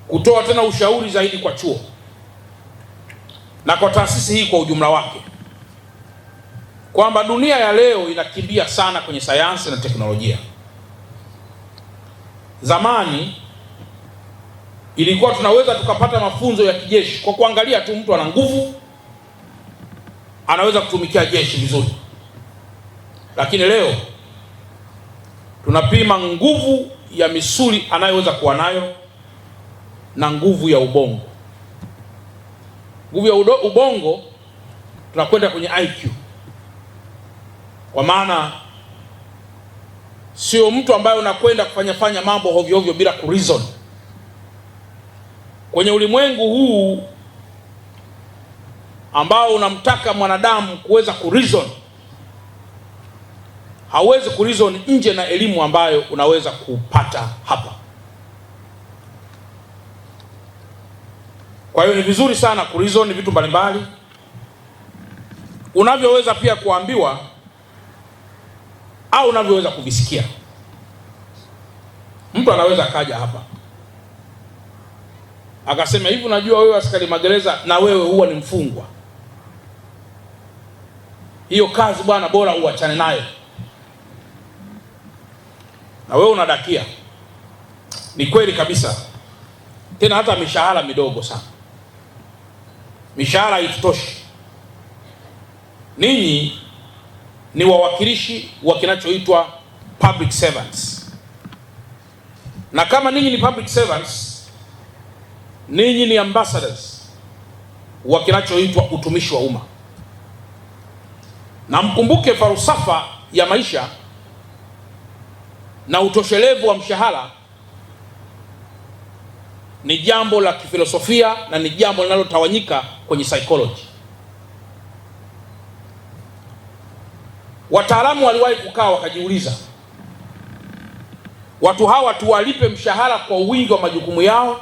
kutoa tena ushauri zaidi kwa chuo na kwa taasisi hii kwa ujumla wake, kwamba dunia ya leo inakimbia sana kwenye sayansi na teknolojia. Zamani ilikuwa tunaweza tukapata mafunzo ya kijeshi kwa kuangalia tu mtu ana nguvu, anaweza kutumikia jeshi vizuri, lakini leo tunapima nguvu ya misuli anayoweza kuwa nayo na nguvu ya ubongo. Nguvu ya ubongo tunakwenda kwenye IQ, kwa maana sio mtu ambaye unakwenda kufanya mambo hovyo hovyo bila kureason. Kwenye ulimwengu huu ambao unamtaka mwanadamu kuweza kureason, hauwezi kureason nje na elimu ambayo unaweza kupata hapa. Kwa hiyo ni vizuri sana kureason vitu mbalimbali unavyoweza pia kuambiwa au unavyoweza kuvisikia. Mtu anaweza kaja hapa akasema hivi, unajua wewe askari magereza na wewe huwa ni mfungwa, hiyo kazi bwana bora uachane nayo, na wewe unadakia. Ni kweli kabisa, tena hata mishahara midogo sana, mishahara haitoshi. Ninyi ni wawakilishi wa kinachoitwa public servants, na kama ninyi ni public servants, ninyi ni ambassadors wa kinachoitwa utumishi wa umma. Na mkumbuke falsafa ya maisha na utoshelevu wa mshahara ni jambo la kifilosofia na ni jambo linalotawanyika kwenye psychology. Wataalamu waliwahi kukaa wakajiuliza, watu hawa tuwalipe mshahara kwa wingi wa majukumu yao